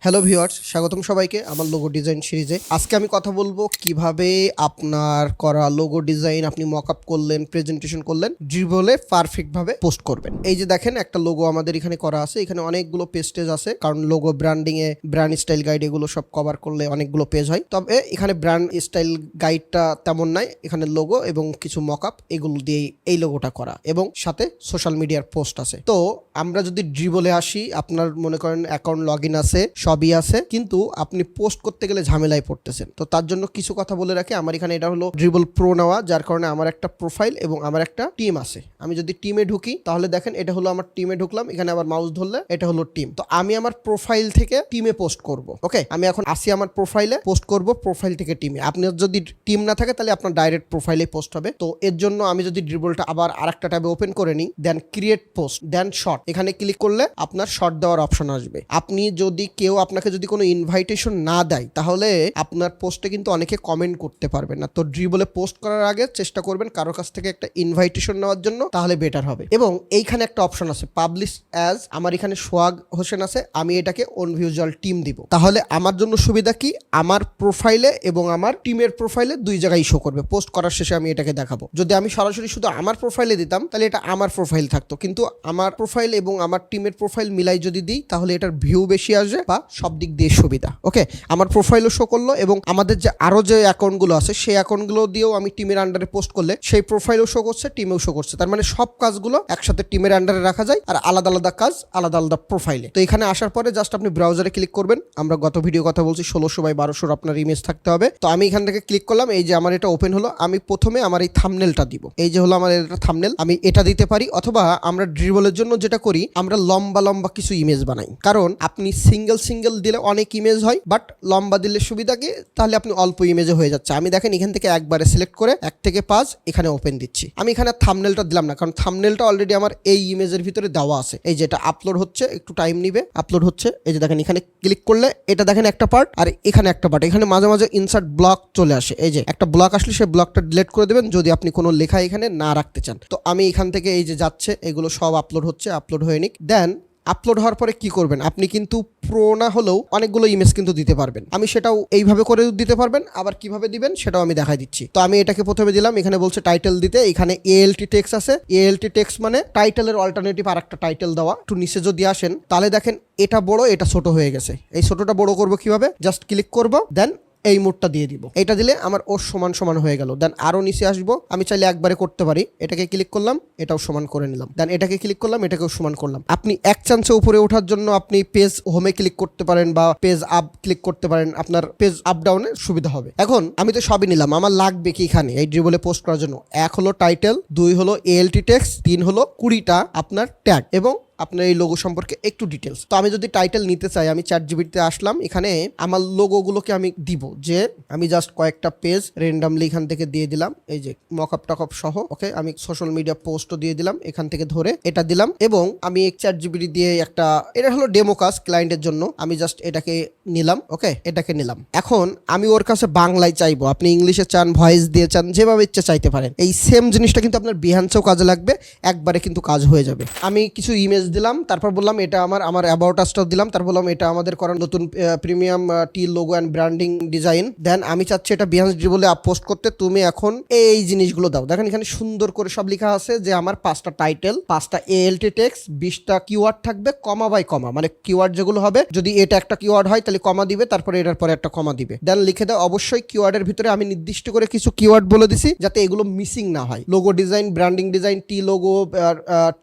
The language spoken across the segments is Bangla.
হ্যালো ভিউয়ার্স, স্বাগতম সবাইকে আমার লোগো ডিজাইন সিরিজে। আজকে আমি কথা বলবো কিভাবে আপনার করা লোগো ডিজাইন আপনি মকআপ করলেন, প্রেজেন্টেশন করলেন, ড্রিবলে পারফেক্টভাবে পোস্ট করবেন। এই যে দেখেন একটা লোগো আমাদের এখানে করা আছে, এখানে অনেকগুলো পেজটেজ আছে, কারণ লোগো ব্র্যান্ডিং এ ব্র্যান্ড স্টাইল গাইড এগুলো সব কভার করলে অনেকগুলো পেজ হয়। তবে এখানে ব্র্যান্ড স্টাইল গাইডটা তেমন নাই, এখানে লোগো এবং কিছু মকআপ এগুলো দিয়ে এই লোগোটা করা এবং সাথে সোশ্যাল মিডিয়ার পোস্ট আছে। তো আমরা যদি ড্রিবলে আসি, আপনার মনে করেন অ্যাকাউন্ট লগ ইন আছে, সবই আছে, কিন্তু আপনি পোস্ট করতে গেলে ঝামেলায় পড়তেছেন। তো তার জন্য কিছু কথা বলে রাখি, আমার এখানে এটা হলো ড্রিবল প্রো নেওয়া, যার কারণে আমার একটা প্রোফাইল এবং আমার একটা টিম আছে। আমি যদি টিমে ঢুকি তাহলে দেখেন এটা হলো আমার টিমে ঢুকলাম, এখানে আবার মাউস ধরলে এটা হলো টিম। তো আমি আমার প্রোফাইল থেকে টিমে পোস্ট করব। ওকে, আমি এখন আসি আমার প্রোফাইলে, পোস্ট করব প্রোফাইল থেকে টিমে। আপনার যদি টিম না থাকে তাহলে আপনার ডাইরেক্ট প্রোফাইলে পোস্ট হবে। তো এর জন্য আমি যদি ড্রিবলটা আবার আরেকটা ট্যাবে ওপেন করে নিই, দেন ক্রিয়েট পোস্ট, দেন শর্ট, এখানে ক্লিক করলে আপনার শর্ট দেওয়ার অপশন আসবে। আপনি যদি কেউ আপনাকে যদি কোনো ইনভাইটেশন না দেয় তাহলে আপনার পোস্টে কিন্তু অনেকে কমেন্ট করতে পারবে না। তো ড্রিবলে পোস্ট করার আগে চেষ্টা করবেন কারোর কাছ থেকে একটা ইনভাইটেশন নেওয়ার জন্য, তাহলে বেটার হবে। এবং এইখানে একটা অপশন আছে পাবলিশ অ্যাজ, আমার এখানে সোহাগ হোসেন আছে, আমি এটাকে অন ভিজুয়াল টিম দিব। তাহলে আমার জন্য সুবিধা কি, আমার প্রোফাইলে এবং আমার টিমের প্রোফাইলে দুই জায়গায় শো করবে। পোস্ট করার শেষে আমি এটাকে দেখাবো। যদি আমি সরাসরি শুধু আমার প্রোফাইলে দিতাম তাহলে এটা আমার প্রোফাইল থাকতো, কিন্তু আমার প্রোফাইল এবং আমার টিমের প্রোফাইল মিলাই যদি দিই তাহলে এটার ভিউ বেশি আসবে বা সব দিক দিয়ে সুবিধা। ওকে, আমার প্রোফাইলও শো করলো এবং আমাদের যে আরো যে অ্যাকাউন্টগুলো আছে সেই অ্যাকাউন্টগুলো দিয়েও আমি টিমের আন্ডারে পোস্ট করলে সেই প্রোফাইলও শো করছে, টিমেও শো করছে। তার মানে সব কাজগুলো একসাথে টিমের আন্ডারে রাখা যায়, আর আলাদা আলাদা কাজ আলাদা আলাদা প্রোফাইলে। তো এখানে আসার পরে জাস্ট আপনি ব্রাউজারে ক্লিক করবেন। আমরা গত ভিডিও কথা বলছি 16x1200 আপনার ইমেজ থাকতে হবে। তো আমি এখান থেকে ক্লিক করলাম, এই যে আমার এটা ওপেন হলো। আমি প্রথমে আমার এই থাম্বনেলটা দিব, এই যে হলো আমার এটা থাম্বনেল, আমি এটা দিতে পারি। অথবা আমরা ড্রিবলের জন্য যেটা করি, আমরা লম্বা লম্বা কিছু ইমেজ বানাই, কারণ আপনি সিঙ্গেল সিঙ্গেল দিলে অনেক ইমেজ হয়, বাট লম্বা দিলে সুবিধা কি, তাহলে আপনি অল্প ইমেজে হয়ে যাচ্ছে। আমি দেখেন এখান থেকে একবারে সিলেক্ট করে 1 থেকে 5 এখানে ওপেন দিচ্ছি। আমি এখানে থাম্বনেলটা দিলাম না, কারণ থাম্বনেলটা অলরেডি আমার এই ইমেজের ভিতরে দেওয়া আছে। এই যে এটা আপলোড হচ্ছে, একটু টাইম নিবে, আপলোড হচ্ছে। এই যে দেখেন এখানে ক্লিক করলে এটা দেখেন একটা পার্ট, আর এখানে একটা পার্ট, এখানে মাঝে মাঝে ইনসার্ট ব্লক চলে আসে। এই যে একটা ব্লক আসলে সেই ব্লকটা ডিলিট করে দেবেন যদি আপনি কোনো লেখা এখানে না রাখতে চান। তো আমি এখান থেকে এই যে যাচ্ছে, এগুলো সব আপলোড হচ্ছে, আপলোড হয়ে নিক। দেন আপলোড হওয়ার পরে কি করবেন, আপনি কিন্তু প্রো না হলেও অনেকগুলো ইমেজ কিন্তু দিতে পারবেন। আমি সেটাও এইভাবে করে দিতে পারবেন, আবার কিভাবে দিবেন সেটাও আমি দেখাই দিচ্ছি। তো আমি এটাকে প্রথমে দিলাম, এখানে বলছে টাইটেল দিতে, এখানে এএলটি টেক্সট আছে। এএলটি টেক্সট মানে টাইটেলের অল্টারনেটিভ আর একটা টাইটেল দেওয়া। একটু নিচে যদি আসেন তাহলে দেখেন এটা বড়, এটা ছোট হয়ে গেছে। এই ছোটটা বড় করব কিভাবে, জাস্ট ক্লিক করব, দেন এই মোডটা দিয়ে দিব। এটা দিলে আমার ওর সমান সমান হয়ে গেল। দেন আরো নিচে আসবো, আমি চাইলে একবারে করতে পারি। এটাকে ক্লিক করলাম, এটাও সমান করে নিলাম। দেন এটাকে ক্লিক করলাম, এটাকেও সমান করলাম। আপনি এক চান্সে উপরে ওঠার জন্য আপনি পেজ হোমে ক্লিক করতে পারেন বা পেজ আপ ক্লিক করতে পারেন, আপনার পেজ আপ ডাউনে সুবিধা হবে। এখন আমি তো সবই নিলাম, আমার লাগবে কি এখানে এই ড্রিবলে পোস্ট করার জন্য, 1 হলো টাইটেল, 2 হলো এএলটি টেক্সট, 3 হলো 20টা আপনার ট্যাগ এবং আপনার এই লোগো সম্পর্কে একটু ডিটেলস। তো আমি যদি টাইটেল নিতে চাই, আমি চ্যাটজিপিটিতে আসলাম, এখানে আমার লোগোগুলোকে আমি দিব, যে আমি জাস্ট কয়েকটা পেজ র্যান্ডমলি এখান থেকে দিয়ে দিলাম, এই যে মকআপ টকআপ সহ। ওকে, আমি সোশ্যাল মিডিয়া পোস্টও দিয়ে দিলাম, এখান থেকে ধরে এটা দিলাম। এবং আমি চ্যাটজিপিটি দিয়ে একটা, এটা হলো ডেমো কাজ ক্লায়েন্টের জন্য, আমি জাস্ট এটাকে নিলাম। ওকে, এটাকে নিলাম। এখন আমি ওর কাছে বাংলায় চাইবো, আপনি ইংলিশে চান, ভয়েস দিয়ে চান, যেভাবে ইচ্ছে চাইতে পারেন। এই সেম জিনিসটা কিন্তু আপনার বিহান্সেও কাজে লাগবে, একবারে কিন্তু কাজ হয়ে যাবে। আমি কিছু ইমেজ দিলাম, তারপর বললাম এটা আমার অ্যাবাউট আসটাও দিলাম, তারপর বললাম এটা আমাদের করা নতুন premium tea logo and branding design. Then আমি চাচ্ছি এটা বিহান্স ড্রিবলে পোস্ট করতে, তুমি এখন এই জিনিসগুলো দাও। দেখেন এখানে সুন্দর করে সব লেখা আছে যে আমার 5টা টাইটেল, 5টা এএলটি টেক্সট, 20টা কিওয়ার্ড থাকবে, কমা বাই কমা, মানে কিওয়ার্ড যেগুলো হবে, যদি এটা একটা কিওয়ার্ড হয় তাহলে কমা দিবে, তারপরে এটার পরে একটা কমা দিবে। দেন লিখে দাও। অবশ্যই কিওয়ার্ডের ভিতরে আমি নির্দিষ্ট করে কিছু কিওয়ার্ড বলে দিছি যাতে এগুলো মিসিং না হয়। Logo design, branding design, tea logo,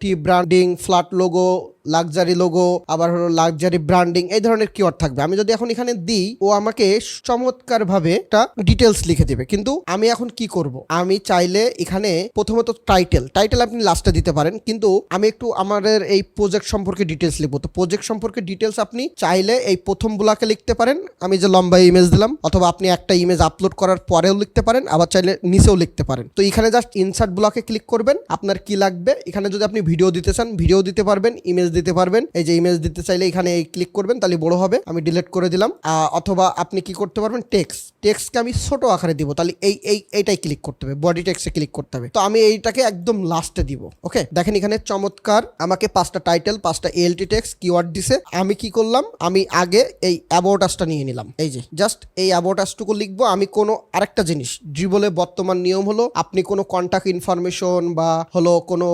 tea branding, flat logo, luxury logo, আবার হলো লাক্সারি ব্র্যান্ডিং, এই ধরনের কিওয়ার্ড থাকবে। আমি যদি এখন এখানে দিই, ও আমাকে চমৎকার ভাবে একটা ডিটেলস লিখে দেবে। কিন্তু আমি এখন কি করব, আমি চাইলে এখানে প্রথমত টাইটেল আপনি লাস্টে দিতে পারেন, কিন্তু আমি একটু আমাদের এই প্রজেক্ট সম্পর্কে ডিটেলস লিখবো। তো প্রজেক্ট সম্পর্কে ডিটেলস আপনি চাইলে এই প্রথম ব্লকে লিখতে পারেন, আমি যে লম্বা ইমেজ দিলাম, অথবা আপনি একটা ইমেজ আপলোড করার পরেও লিখতে পারেন, আবার চাইলে নিচেও লিখতে পারেন। তো এখানে জাস্ট ইনসার্ট ব্লকে ক্লিক করবেন, আপনার কি লাগবে। এখানে যদি আপনি ভিডিও দিতে চান ভিডিও দিতে পারবেন, ইমেজ দিতে পারবেন। এই যে ইমেজ দিতে চাইলে এখানে এই ক্লিক করবেন, তাহলে বড় হবে, আমি ডিলিট করে দিলাম। অথবা আপনি কি করতে পারবেন, টেক্সটকে আমি ছোট আকারে দিব, তাহলে এইটাই ক্লিক করতে হবে, বডি টেক্সটে ক্লিক করতে হবে। তো আমি এইটাকে একদম লাস্টে দিব। ওকে, দেখেন এখানে চমৎকার আমাকে 5টা টাইটেল, 5টা এএলটি টেক্সট কিওয়ার্ড দিছে। আমি কি করলাম, আমি আগে এই অ্যাবাউট আসটা নিয়ে নিলাম। এই যে জাস্ট এই অ্যাবাউট আসটুকু লিখবো। আমি কোনো আরেকটা জিনিস, ড্রিবলে বর্তমান নিয়ম হলো আপনি কোনো কন্ট্যাক্ট ইনফরমেশন বা হলো কোনো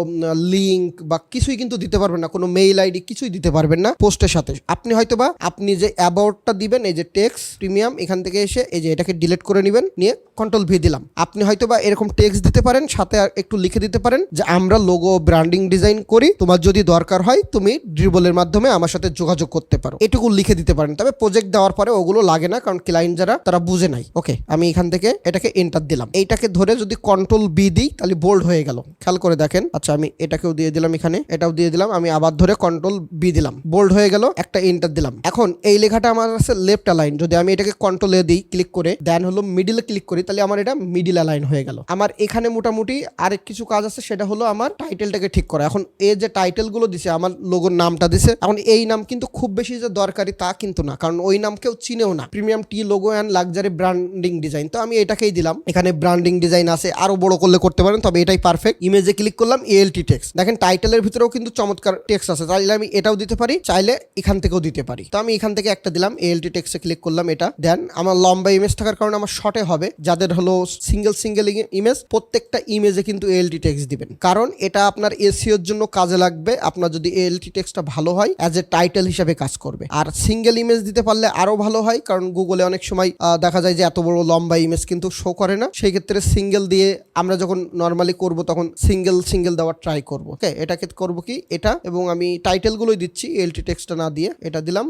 লিঙ্ক বা কিছুই কিন্তু দিতে পারবেন না, কোনো মেইল আইডি কিছুই দিতে পারবেন না পোস্টের সাথে। আপনি হয়তোবা আপনি যে অ্যাবাউটটা দিবেন, এই যে টেক্সট প্রিমিয়াম, এখান থেকে এসে এই যে এটাকে ডিলিট করে নেবেন, নিয়ে কন্ট্রোল-ভি দিলাম। আপনি হয়তোবা এরকম টেক্সট দিতে পারেন, সাথে একটু লিখে দিতে পারেন যে আমরা লোগো ব্র্যান্ডিং ডিজাইন করি, তোমার যদি দরকার হয় তুমি ড্রিবলের মাধ্যমে আমার সাথে যোগাযোগ করতে পারো, এটুকু লিখে দিতে পারেন। তবে প্রজেক্ট দেওয়ার পরে ওগুলো লাগে না, কারণ ক্লায়েন্ট যারা তারা বুঝে নাই। ওকে, আমি এখান থেকে এটাকে এন্টার দিলাম। এইটাকে ধরে যদি কন্ট্রোল-বি দিই তাহলে বোল্ড হয়ে গেল, খেয়াল করে দেখেন। আচ্ছা, আমি এটাকেও দিয়ে দিলাম, এখানে এটাও দিয়ে দিলাম, আমি আবার ধরে কন্ট্রোল-বি দিলাম, বোল্ড হয়ে গেল, একটা এন্টার দিলাম। এখন এই লেখাটা আমার আছে লেফট অ্যালাইন, যদি আমি এটাকে কন্ট্রোল-এ দিই, ক্লিক করে দেন হলো মিডিলে ক্লিক করি, তাহলে আমার এটা মিডিল অ্যালাইন হয়ে গেল। আমার এখানে মোটামুটি আরেক কিছু কাজ আছে, সেটা হলো আমার টাইটেলটাকে ঠিক করা। এখন এই যে টাইটেলগুলো দিছে, আমার লোগোর নামটা দিছে, এখন এই নাম কিন্তু খুব বেশি যে দরকারি তা কিন্তু না, কারণ ওই নাম কেউ চিনেও না, premium tea logo and luxury branding design. তো আমি এটাকেই দিলাম। এখানে ব্র্যান্ডিং ডিজাইন আছে, আরো বড় করলে করতে পারেন, তবে এটাই পারফেক্ট। ইমেজে ক্লিক করলাম, এএলটি টেক্সট, দেখেন টাইটেলের ভিতরেও কিন্তু চমৎকার টেক্সট আছে, চাইলে আমি এটাও দিতে পারি, চাইলে এখান থেকেও দিতে পারি। তো আমি এখান থেকে একটা দিলাম, এএলটি টেক্সটে ক্লিক করলাম, এটা দেন। আমার লম্বা ইমেজ থাকার কারণে আমার শর্টে হবে, যাদের হলো সিঙ্গেল ইমেজ, প্রত্যেকটা ইমেজে কিন্তু এএলটি টেক্সট দিবেন, কারণ এটা আপনার এসইওর জন্য কাজে লাগবে। আপনার যদি এএলটি টেক্সটটা ভালো হয়, অ্যাজ এ টাইটেল হিসেবে কাজ করবে। আর সিঙ্গেল ইমেজ দিতে পারলে আরো ভালো হয়, কারণ গুগলে অনেক সময় দেখা যায় যে এত বড় লম্বা ইমেজ কিন্তু শো করে না, সেই ক্ষেত্রে সিঙ্গেল দিয়ে আমরা যখন নর্মালি করব তখন সিঙ্গেল দেওয়ার ট্রাই করব। ওকে, এটাকে করব কি, এটা, এবং আমি টাইটেলগুলোই দিচ্ছি, এএলটি টেক্সটটা না দিয়ে এটা দিলাম।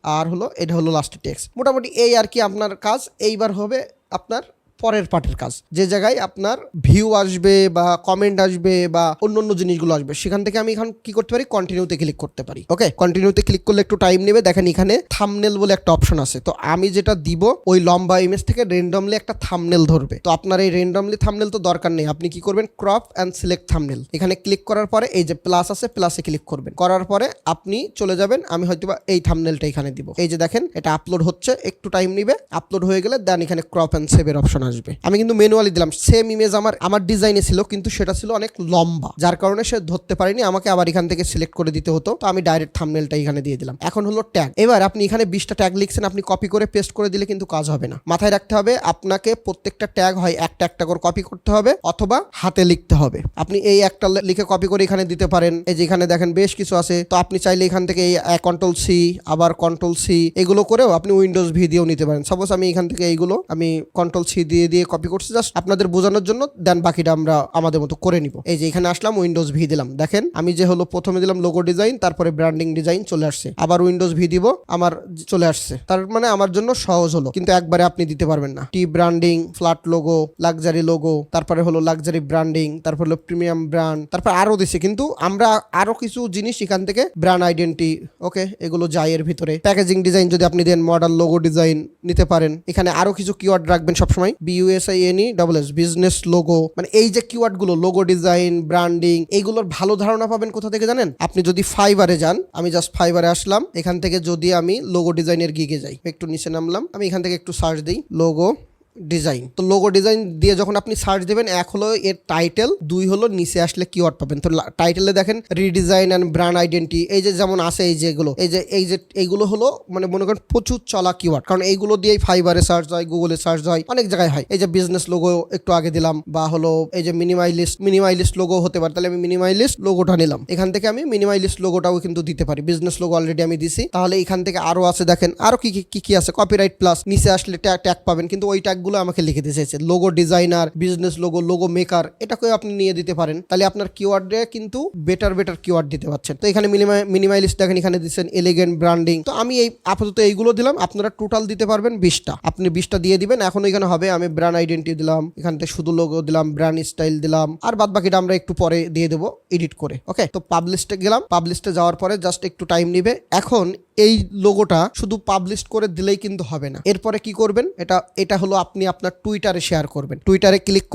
আর হলো এটা হলো লাস্টের টেক্সট। মোটামুটি এই আর কি আপনার কাজ। এইবার হবে আপনার পরের পার্টের কাজ, যে জায়গায় আপনার ভিউ আসবে বা কমেন্ট আসবে বা অন্য জিনিসগুলো আসবে, সেখান থেকে আমি এখন কি করতে পারি, কন্টিনিউতে ক্লিক করতে পারি। ওকে, কন্টিনিউতে ক্লিক করলে একটু টাইম নেবে। দেখেন এখানে থাম্বনেল বলে একটা অপশন আছে, তো আমি যেটা দিব ওই লম্বা ইমেজ থেকে র্যান্ডমলি একটা থাম্বনেল ধরবে। তো আপনার এই র্যান্ডমলি থাম্বনেল তো দরকার নেই, আপনি কি করবেন, ক্রপ অ্যান্ড সিলেক্ট থাম্বনেল, এখানে ক্লিক করার পরে এই যে প্লাস আছে, প্লাসে ক্লিক করবেন, করার পরে আপনি চলে যাবেন। আমি হয়তো এই থাম্বনেলটা এখানে দিব। এই যে দেখেন এটা আপলোড হচ্ছে, একটু টাইম নিবে, আপলোড হয়ে গেলে দেন এখানে ক্রপ অ্যান্ড সেভের অপশন আসবে। আমি কিন্তু ম্যানুয়ালি দিলাম, সেম ইমেজ আমার ডিজাইনে ছিল, কিন্তু সেটা ছিল অনেক লম্বা, যার কারণে সে ধরতে পারেনি, আমাকে আবার এখান থেকে সিলেক্ট করে দিতে হতো। তো আমি ডাইরেক্ট থাম্বনেলটা এখানে দিয়ে দিলাম। এখন হলো ট্যাগ। এবার আপনি এখানে 20টা ট্যাগ লিখছেন, আপনি কপি করে পেস্ট করে দিলে কিন্তু কাজ হবে না। মাথায় রাখতে হবে আপনাকে প্রত্যেকটা ট্যাগ হয় একটা একটা করে কপি করতে হবে, অথবা হাতে লিখতে হবে। আপনি এই একটা লিখে কপি করে এখানে দিতে পারেন। এই যে এখানে দেখেন বেশ কিছু আছে, তো আপনি চাইলে এখান থেকে এই কন্ট্রোল-সি, আবার কন্ট্রোল-সি, এগুলো করেও আপনি উইন্ডোজ-ভি দিয়েও নিতে পারেন। সাপোজ আমি এখান থেকে এইগুলো আমি কন্ট্রোল-সি দিয়ে কপি করছি, জাস্ট আপনাদের বোঝানোর জন্য, দেন বাকিটা আমরা আমাদের মতো করে নিব। এই যে এখানে আসলাম, উইন্ডোজ-ভি দিলাম, দেখেন আমি যে হলো প্রথমে দিলাম লোগো ডিজাইন, তারপরে ব্র্যান্ডিং ডিজাইন চলে আসছে, আবার উইন্ডোজ-ভি দিব, আমার চলে আসছে। তার মানে আমার জন্য সহজ হলো, কিন্তু একবারে আপনি দিতে পারবেন না। Tea branding, flat logo, luxury logo, তারপরে হলো লাক্সারি ব্র্যান্ডিং, তারপর হলো প্রিমিয়াম ব্র্যান্ড, তারপর আরো দিছে, কিন্তু আমরা আরো কিছু জিনিস এখান থেকে ব্র্যান্ড আইডেন্টি, ওকে, এগুলো যায় এর ভিতরে। প্যাকেজিং ডিজাইন যদি আপনি দেন, মডেল লোগো ডিজাইন নিতে পারেন। এখানে আরো কিছু কিওয়ার্ড রাখবেন সবসময়, BUSINESS, বিজনেস লোগো, মানে এই যে কিওয়ার্ড গুলো, লোগো ডিজাইন, ব্র্যান্ডিং, এইগুলোর ভালো ধারণা পাবেন কোথা থেকে জানেন? আপনি যদি ফাইবারে যান, আমি জাস্ট ফাইবারে আসলাম, এখান থেকে যদি আমি লোগো ডিজাইনের গিগে যাই, একটু নিচে নামলাম, আমি এখান থেকে একটু সার্চ দিই লোগো ডিজাইন। তো লোগো ডিজাইন দিয়ে যখন আপনি সার্চ দেবেন, এক হলো এর টাইটেল, দুই হলো নিচে আসলে কিওয়ার্ড পাবেন। তো টাইটেলে দেখেন রিডিজাইন অ্যান্ড ব্র্যান্ড আইডেন্টি, এই যে যেমন আছে, এই যেগুলো এইগুলো হলো মানে মনে করেন প্রচুর চলা কিওয়ার্ড, কারণ এইগুলো দিয়েই ফাইবারে সার্চ হয়, গুগলে সার্চ হয়, অনেক জায়গায় হয়। এই যে বিজনেস লোগো একটু আগে দিলাম, বা হলো এই যে মিনিমাইলিস্ট লোগো হতে পারে, তাহলে আমি মিনিমাইলিস্ট লোগোটা নিলাম। এখান থেকে আমি মিনিমাইলিস্ট লোগোটাও কিন্তু দিতে পারি, বিজনেস লোগো অলরেডি আমি দিছি। তাহলে এখান থেকে আরো আছে, দেখেন আরো কি আছে, কপিরাইট প্লাস, নিচে আসলে ট্যাগ পাবেন, কিন্তু ওই ট্যাগ আমাকে লিখে দিতে চাইছে, logo designer, business logo, logo maker, এটাকেও আপনি নিয়ে দিতে পারেন। তাহলে আপনার কিওয়ার্ডে কিন্তু বেটার কিওয়ার্ড দিতে পারছেন। তো এখানে মিনিমাইলিস্ট দেখেন, এখানে দিচ্ছেন এলিগেন্ট ব্র্যান্ডিং। তো আমি এই আপাতত এইগুলো দিলাম, আপনারা টোটাল দিতে পারবেন 20টা, আপনি 20টা দিয়ে দিবেন। এখন এখানে হবে আমি ব্র্যান্ড আইডেন্টি দিলাম, এখান থেকে শুধু লোগো দিলাম, ব্র্যান্ড স্টাইল দিলাম, আর বাদ বাকিটা আমরা একটু পরে দিয়ে দেবো এডিট করে। ওকে, তো পাবলিশে গেলাম, পাবলিশে যাওয়ার পরে জাস্ট একটু টাইম নিবে। এখন এই লোগোটা শুধু পাবলিশ করে দিলেই কিন্তু হবে না। এরপরে কি করবেন, এটা হলো আপনি আপনার টুইটারে শেয়ার করবেন। টুইটারে ক্লিক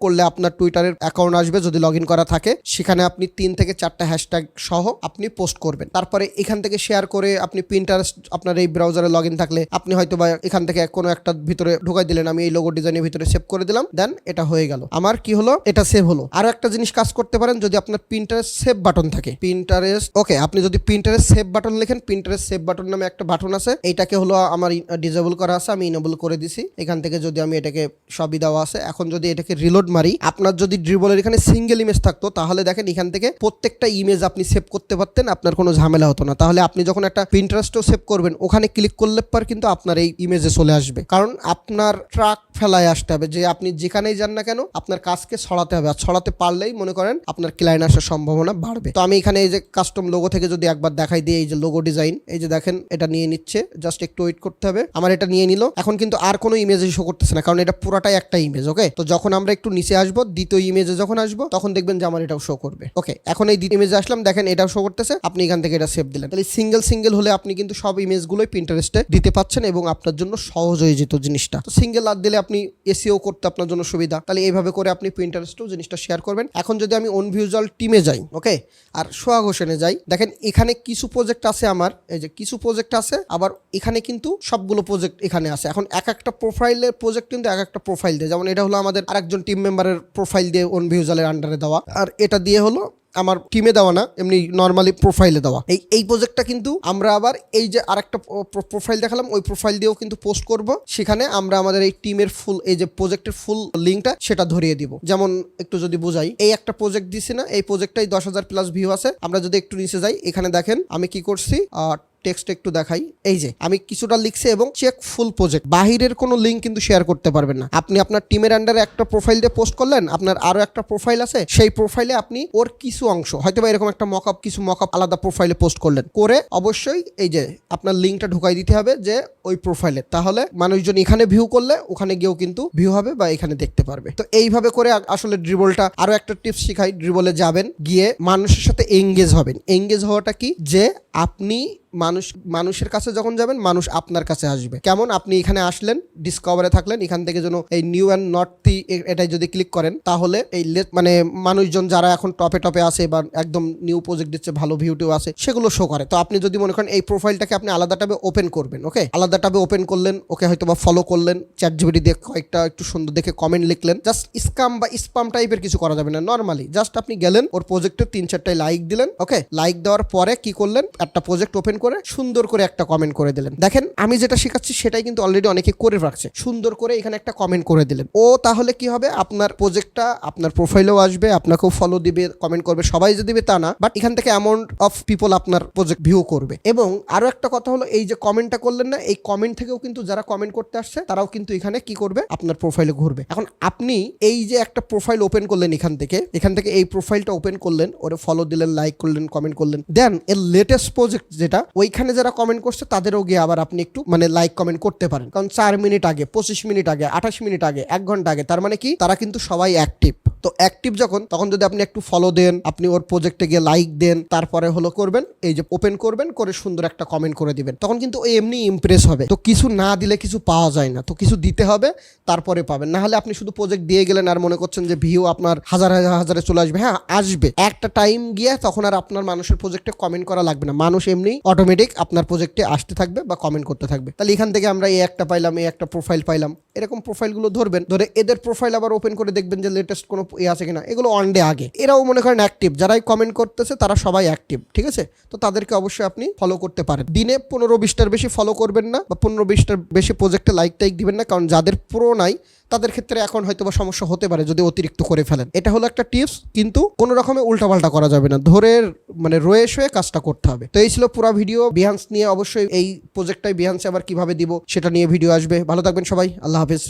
করলে আপনার টুইটারের অ্যাকাউন্ট আসবে যদি লগ ইন করা থাকে। সেখানে আপনি 3 থেকে 4টা হ্যাশট্যাগ সহ আপনি পোস্ট করবেন। তারপরে এখান থেকে শেয়ার করে আপনি পিন্টারেস্ট আপনার এই ব্রাউজারে লগ ইন থাকলে আপনি হয়তো বা এখান থেকে কোনো একটা ভিতরে ঢুকাই দিলেন, আমি এই লোগো ডিজাইনের ভিতরে সেভ করে দিলাম, দেন এটা হয়ে গেল। আমার কি হলো, এটা সেভ হলো। আরো একটা জিনিস কাজ করতে পারেন, যদি আপনার পিন্টারেস্ট সেভ বাটন থাকে, পিন্টারেস্ট ওকে, আপনি যদি পিন্টারেস্ট সেভ বাটন লেখেন, পিন্টারেস্ট সেভ বাটন নামে একটা বাটন আছে, এইটাকে হলো আমার ডিসেবল করা আছে, আমি ইনেবল করে দিছি। এখান থেকে যদি আমি এটাকে সবই দেওয়া আছে। এখন যদি এটাকে রিলোড মারি, আপনার যদি ড্রিবলের এখানে সিঙ্গেল ইমেজ থাকতো তাহলে দেখেন এখান থেকে প্রত্যেকটা ইমেজ আপনি সেভ করতে পারতেন, আপনার কোনো ঝামেলা হতো না। তাহলে আপনি যখন একটা পিন্টারেস্টও সেভ করবেন, ওখানে ক্লিক করলে পর কিন্তু আপনার এই ইমেজে চলে আসবে। কারণ আপনার ট্রাক ফেলায় আসতে হবে যে আপনি যেখানেই যান না কেন আপনার কাজকে ছড়াতে হবে, আর ছড়াতে পারলেই মনে করেন আপনার ক্লায়েন্ট আসার সম্ভাবনা বাড়বে। তো আমি এখানে এই যে কাস্টম লোগো থেকে যদি একবার দেখাই দিই, এই যে লোগো ডিজাইন, এই যে দেখেন এটা নিয়ে নিচ্ছে, জাস্ট একটু ওয়েট করতে হবে। আমার এটা নিয়ে নিল। এখন কিন্তু আর কোনো ইমেজ শো করতেছে না, কারণ এটা পুরাটাই একটা ইমেজ। ওকে, তো যখন আমরা একটু নিচে আসবো, দ্বিতীয় ইমেজে যখন আসবো, তখন দেখবেন যে আমার এটাও শো করবে। ওকে, এখন এই দ্বিতীয় ইমেজে আসলাম, দেখেন এটাও শো করতেছে। আপনি এখান থেকে এটা সেভ দিলেন। তাহলে সিঙ্গেল হলে আপনি কিন্তু সব ইমেজগুলোই পিন্টারেস্টে দিতে পাচ্ছেন এবং আপনার জন্য সহজ হয়ে যেত জিনিসটা। তো সিঙ্গেল আর দিলে আপনি এসইও করতে আপনার জন্য সুবিধা। তাহলে এইভাবে করে আপনি পিন্টারেস্টেও জিনিসটা শেয়ার করবেন। এখন যদি আমি OnVisual টিমে যাই, ওকে, আর সোহাগ হোসেনে যাই, দেখেন এখানে কিছু প্রজেক্ট আছে আমার, এই যে কিছু প্রজেক্ট আছে, আবার এখানে কিন্তু সবগুলো প্রজেক্ট এখানে আছে। এখন এক একটা প্রোফাইলের প্রজেক্ট কিন্তু এক একটা প্রোফাইল দিয়ে, যেমন এটা হলো আমাদের আরেকজন টিম মেম্বারের প্রোফাইল দিয়ে OnVisual এর আন্ডারে দেওয়া, আর এটা দিয়ে হলো আমার টিমে দেওয়া না, এমনি নর্মালি প্রোফাইলে দেওয়া। এই প্রজেক্টটা কিন্তু আমরা আবার এই যে আরেকটা প্রোফাইল দেখালাম, ওই প্রোফাইল দিয়েও কিন্তু পোস্ট করব। সেখানে আমরা আমাদের এই টিমের ফুল, এই যে প্রজেক্টের ফুল লিঙ্কটা সেটা ধরিয়ে দিব। যেমন একটু যদি বুঝাই, এই একটা প্রজেক্ট দিছি না, এই প্রজেক্টটাই 10,000+ ভিউ আছে। আমরা যদি একটু নিচে যাই, এখানে দেখেন আমি কি করছি, টেক্সট একটু দেখাই, এই যে আমি কিছুটা লিখছি এবং চেক ফুল প্রজেক্ট। বাহিরের কোনো লিঙ্ক কিন্তু শেয়ার করতে পারবেন না। আপনি আপনার টিমের আন্ডারে একটা প্রোফাইল দিয়ে পোস্ট করলেন, আপনার আরো একটা প্রোফাইল আছে, সেই প্রোফাইলে আপনি ওর কিছু অংশ হয়তো বা এরকম একটা মকআপ, কিছু মকআপ আলাদা প্রোফাইলে পোস্ট করলেন, করে অবশ্যই এই যে আপনার লিঙ্কটা ঢুকাই দিতে হবে যে ওই প্রোফাইলে। তাহলে মানুষজন এখানে ভিউ করলে ওখানে গিয়েও কিন্তু ভিউ হবে বা এখানে দেখতে পারবে। তো এইভাবে করে আসলে ড্রিবলটা, আরো একটা টিপস শিখাই, ড্রিবলে যাবেন, গিয়ে মানুষের সাথে এঙ্গেজ হবেন। এঙ্গেজ হওয়াটা কি, যে আপনি মানুষের কাছে যখন যাবেন, মানুষ আপনার কাছে আসবে। কেমন, আপনি এখানে আসলেন, ডিসকভারে থাকলেন, এখান থেকে যেন এই নিউ অ্যান্ড নট টি এটাই যদি ক্লিক করেন, তাহলে এই মানে মানুষজন যারা এখন টপে আছে বা একদম নিউ প্রজেক্ট দিচ্ছে, ভালো ভিউটিও আছে, সেগুলো শো করে। তো আপনি যদি মনে করেন এই প্রোফাইলটাকে আপনি আলাদা ট্যাবে ওপেন করবেন, ওকে, আলাদা ট্যাবে ওপেন করলেন, ওকে, হয়তো বা ফলো করলেন, ChatGPT দিয়ে কয়েকটা একটু সুন্দর দেখে কমেন্ট লিখলেন। জাস্ট স্ক্যাম বা স্প্যাম টাইপের কিছু করা যাবে না। নর্মালি জাস্ট আপনি গেলেন, ওর প্রজেক্টে 3-4টায় লাইক দিলেন, ওকে, লাইক দেওয়ার পরে কি করলেন, একটা প্রজেক্ট ওপেন করে সুন্দর করে একটা কমেন্ট করে দিলেন। দেখেন আমি যেটা শেখাচ্ছি সেটাই কিন্তু অলরেডি অনেকে করে রাখছে। সুন্দর করে এখানে একটা কমেন্ট করে দিলেন, ও তাহলে কি হবে, আপনার প্রজেক্টটা আপনার প্রোফাইলেও আসবে, আপনাকেও ফলো দিবে, কমেন্ট করবে। সবাই যে দিবে তা না, বাট এখান থেকে অ্যামাউন্ট অফ পিপল আপনার প্রজেক্ট ভিউ করবে। এবং আরো একটা কথা হলো, এই যে কমেন্টটা করলেন না, এই কমেন্ট থেকেও কিন্তু যারা কমেন্ট করতে আসছে তারাও কিন্তু এখানে কি করবে, আপনার প্রোফাইলে ঘুরবে। এখন আপনি এই যে একটা প্রোফাইল ওপেন করলেন, এখান থেকে এই প্রোফাইলটা ওপেন করলেন, ওরে ফলো দিলেন, লাইক করলেন, কমেন্ট করলেন, দেন এর লেটেস্ট প্রজেক্ট যেটা, ওইখানে যারা কমেন্ট করছে তাদেরও গিয়ে আবার আপনি একটু মানে লাইক কমেন্ট করতে পারেন। কারণ 4 মিনিট আগে, 25 মিনিট আগে, 28 মিনিট আগে, 1 ঘন্টা আগে, তার মানে কি, তারা কিন্তু সবাই অ্যাক্টিভ। তো অ্যাক্টিভ যখন, তখন যদি আপনি একটু ফলো দেন, আপনি ওর প্রজেক্টে গিয়ে লাইক দেন, তারপরে হলো করবেন এই যে ওপেন করবেন, করে সুন্দর একটা কমেন্ট করে দিবেন, তখন কিন্তু এমনি ইমপ্রেস হবে। তো কিছু না দিলে কিছু পাওয়া যায় না, তো কিছু দিতে হবে, তারপরে পাবেন। না হলে আপনি শুধু প্রজেক্ট দিয়ে গেলেন আর মনে করছেন যে ভিউ আপনার হাজারে চলে আসবে। হ্যাঁ, আসবে একটা টাইম গিয়ে, তখন আর আপনার মানুষের প্রজেক্টে কমেন্ট করা লাগবে না, মানুষ এমনি অটোমেটিক আপনার প্রজেক্টে আসতে থাকবে বা কমেন্ট করতে থাকবে। তাহলে এখান থেকে আমরা এই একটা পাইলাম, এই একটা প্রোফাইল পাইলাম, এরকম প্রোফাইলগুলো ধরবেন, ধরে এদের প্রোফাইল আবার ওপেন করে দেখবেন যে লেটেস্ট কোনো আছে কিনা। এগুলো ওয়ান ডে আগে, এরাও মনে করেন অ্যাক্টিভ, যারাই কমেন্ট করতেছে তারা সবাই অ্যাক্টিভ, ঠিক আছে। তো তাদেরকে অবশ্যই আপনি ফলো করতে পারেন। দিনে 15-20টার বেশি ফলো করবেন না, বা 15-20টার বেশি প্রজেক্টে লাইক টাইক দিবেন না, কারণ যাদের প্রো নাই তাদের ক্ষেত্রে এখন হয়তো বা সমস্যা হতে পারে যদি অতিরিক্ত করে ফেলেন। এটা হলো একটা টিপস, কিন্তু কোনো রকমের উল্টাপাল্টা করা যাবে না, ধরে মানে রয়ে শুয়ে কাজটা করতে হবে। তো এই ছিল পুরো ভিডিও বিহান্স নিয়ে। অবশ্যই এই প্রজেক্টটাই বিহান্সে আবার কিভাবে দিব সেটা নিয়ে ভিডিও আসবে। ভালো থাকবেন সবাই, আল্লাহ হাফেজ।